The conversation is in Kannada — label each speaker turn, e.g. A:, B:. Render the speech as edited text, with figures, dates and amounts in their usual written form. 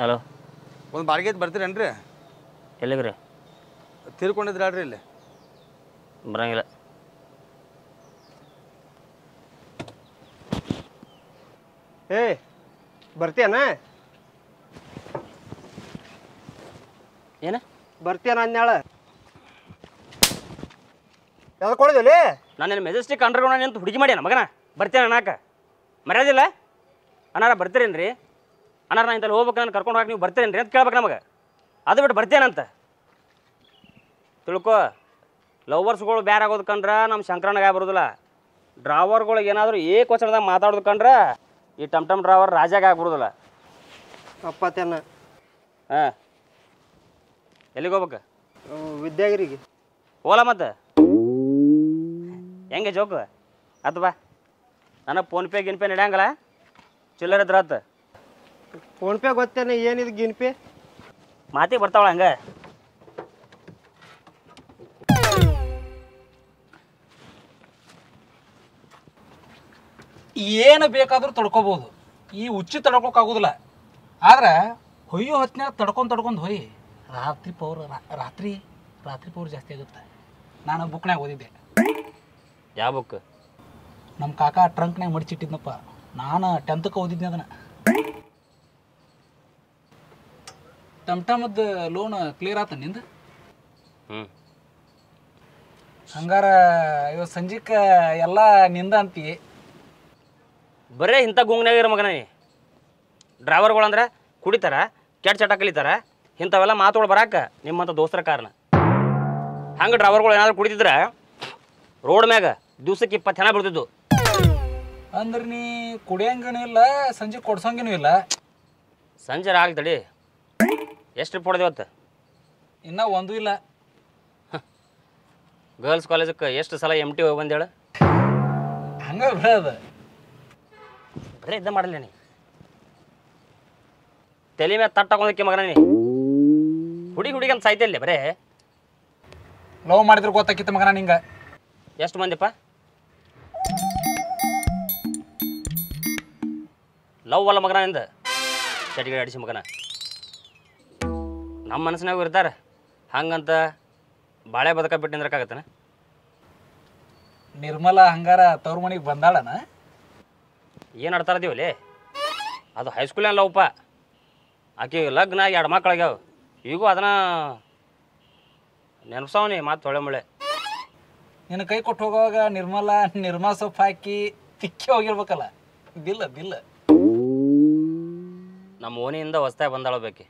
A: ಹಲೋ
B: ಒಂದು ಬಾಡಿಗೆ ಬರ್ತೀರೇನ್ರಿ?
A: ಎಲ್ಲಿಗ್ರಿ?
B: ತೀರ್ಕೊಂಡಿದ್ರಿ ಅಲ್ರಿ ಇಲ್ಲಿ
A: ಬರಂಗಿಲ್ಲ.
C: ಏ ಬರ್ತೀಯನ?
A: ಏನು
C: ಬರ್ತೀಯನ ಅಂದ್ಯಾಳ. ಯಾವ್ದು ಕೊಡೋದಿಲ್ಲ?
A: ನಾನು ಮೆಜೆಸ್ಟಿಕ್ ಅಂಡರ್ಗ್ರೌಂಡ್ ನಿಂತು ಹುಡುಗಿ ಮಾಡ್ಯಾನ ಮಗನ. ಬರ್ತೀನ ಅನ್ನಾಕ ಮರ್ಯಾದಿಲ್ಲ ಅನ್ನಾರ. ಬರ್ತೀರೇನ್ರಿ ಅನ್ನಾರ? ನಾ ಇಂತಲ್ಲಿ ಹೋಗ್ಬೇಕು, ನಾನು ಕರ್ಕೊಂಡು ಹೋಗಿ ನೀವು ಬರ್ತೀರೇನ್ರಿ ಅಂತ ಕೇಳ್ಬೇಕು ನಮಗೆ. ಅದು ಬಿಟ್ಟು ಬರ್ತೀನಂತ ತಿಳ್ಕೊ. ಲವರ್ಸ್ಗಳು ಬ್ಯಾರ ಆಗೋದು ಕಂಡ್ರೆ ನಮ್ಮ ಶಂಕರಣ್ಣಗೆ ಬರೋದಿಲ್ಲ. ಡ್ರಾವರ್ಗಳಿಗೆ ಏನಾದರೂ ಏಕವಚನದಾಗ ಮಾತಾಡೋದು ಕಂಡ್ರೆ ಈ ಟಮ್ ಡ್ರಾವರ್ ರಾಜಾಗ ಆಗ್ಬಿಡೋದಿಲ್ಲ.
C: ಅಪ್ಪತ್ತೇನ?
A: ಹಾಂ, ಎಲ್ಲಿಗೆ ಹೋಗ್ಬೇಕು?
C: ವಿದ್ಯಾಗಿರಿಗೆ.
A: ಓಲಾ ಮತ್ತೆ ಹೆಂಗೆ ಜೋಕು ಆತು ಬಾ. ನನಗೆ ಫೋನ್ಪೇ ಗಿನ್ಪೇ ನಡೆಯಂಗಲ್ಲ, ಚಿಲ್ಲರ್ ಇದ್ರ ಆತು.
C: ಫೋನ್ಪೇ ಗೊತ್ತೇನೆ, ಏನಿದು ಗಿನ್ಪೇ?
A: ಮಾತಿಗೆ ಬರ್ತಾವಳ ಹಂಗೆ.
D: ಏನು ಬೇಕಾದರೂ ತಡ್ಕೋಬೋದು, ಈ ಹುಚ್ಚಿ ತಡ್ಕೋಕ್ಕಾಗೋದಿಲ್ಲ. ಆದ್ರೆ ಹೊಯ್ಯೋ ಹೊತ್ತಿನಾಗ ತಡ್ಕೊಂಡು ಹೊಯ್ ರಾತ್ರಿ ಪವರ್ ಜಾಸ್ತಿ ಆಗುತ್ತೆ. ನಾನು ಬುಕ್ನಾಗ ಓದಿದ್ದೆ.
A: ಯಾವ ಬುಕ್?
D: ನಮ್ಮ ಕಾಕ ಟ್ರಂಕ್ನಾಗ ಮಡಿಚಿಟ್ಟಿದ್ನಪ್ಪ. ನಾನು 10ಕ್ಕೆ ಓದಿದ್ದೆ ಅದನ್ನು. ಟಮ್ಟಮದ್ದು ಲೋನ್ ಕ್ಲಿಯರ್ ಆತ ನಿಂದು? ಹಂಗಾರ ಇವತ್ತು ಸಂಜೆಕ್ಕೆ ಎಲ್ಲ ನಿಂದ ಅಂತೀವಿ.
A: ಬರೇ ಇಂಥ ಗುಂಗ್ನಾಗ ಇರೋ ಮಗನ. ಡ್ರೈವರ್ಗಳಂದ್ರೆ ಕುಡಿತಾರ, ಕೆಟ್ಟ ಚಟ ಕಲಿತಾರ, ಇಂಥವೆಲ್ಲ ಮಾತುಗಳು ಬರಾಕ ನಿಮ್ಮಂಥ ದೋಸ್ತರ ಕಾರಣ. ಹಂಗೆ ಡ್ರೈವರ್ಗಳು ಏನಾದ್ರು ಕುಡಿತಿದ್ರೆ ರೋಡ್ ಮ್ಯಾಗ ದಿವ್ಸಕ್ಕೆ 20 ಹೆಣ ಬೀಳ್ತಿದ್ದು.
D: ಅಂದ್ರೆ ನೀ ಕುಡಿಯಂಗೂ ಇಲ್ಲ, ಸಂಜೆ ಕೊಡ್ಸಂಗೂ ಇಲ್ಲ.
A: ಸಂಜೆ ಆಗ್ಲಿ ತಡಿ. ಎಷ್ಟು ಟ್ರಿಪ್ ಹೊಡೆದಿವತ್ತು?
D: ಇನ್ನೂ ಒಂದೂ ಇಲ್ಲ.
A: ಗರ್ಲ್ಸ್ ಕಾಲೇಜಕ್ಕೆ ಎಷ್ಟು ಸಲ MT ಹೋಗಿ ಬಂದೇಳು?
D: ಹಂಗೆ ಬಿಡೋದು.
A: ಬರೇ ಇದ್ದ ಮಾಡಲ್ಲ ನೀ. ತಲೆ ಮೇಲೆ ತಟ್ಟಾಕೊಂಡಕ್ಕೆ ಮಗನ ನೀ. ಹುಡುಗಿ ಅಂತ ಸಾಯ್ತಲ್ಲೇ ಬರೇ.
D: ಲವ್ ಮಾಡಿದ್ರೆ ಗೊತ್ತಾಕಿತ್ತು ಮಗನ ನಿಂಗೆ.
A: ಎಷ್ಟು ಮಂದಿಪ್ಪ? ಲವ್ ಅಲ್ಲ ಮಗನ ನಿಂದ, ಚಟಿಗೆ ಅಡಿಸಿ ಮಗನ. ನಮ್ಮ ಮನಸ್ಸಿನಾಗೂ ಇರ್ತಾರೆ. ಹಂಗಂತ ಬಾಳೆ ಬದುಕ ಬಿಟ್ಟು ನಿಂದ್ರಕ್ಕಾಗತ್ತನ?
D: ನಿರ್ಮಲಾ ಹಂಗಾರ ತವ್ರ ಮನೆಗೆ ಬಂದಾಳನ?
A: ಏನು ಆಡ್ತಾರ ಇದೀವಲ್ಲಿ? ಅದು ಹೈಸ್ಕೂಲಿನ ಲವ್ಪ. ಆಕೆ ಲಗ್ನ 2 ಮಕ್ಕಳಾಗ್ಯಾವ. ಈಗೂ ಅದನ್ನ ನೆನಪ್ಸವನಿ ಮಾತು ತೊಳೆ ಮಳೆ.
D: ನಿನ್ನ ಕೈ ಕೊಟ್ಟು ಹೋಗುವಾಗ ನಿರ್ಮಾ ಸೊಪ್ಪು ಹಾಕಿ ತಿಕ್ಕಿ ಹೋಗಿರ್ಬೇಕಲ್ಲ. ಬಿಲ್ಲ
A: ನಮ್ಮ ಓಣಿಯಿಂದ ಹೊಸ್ತಾಗಿ ಬಂದಾಳಬೇಕಿ.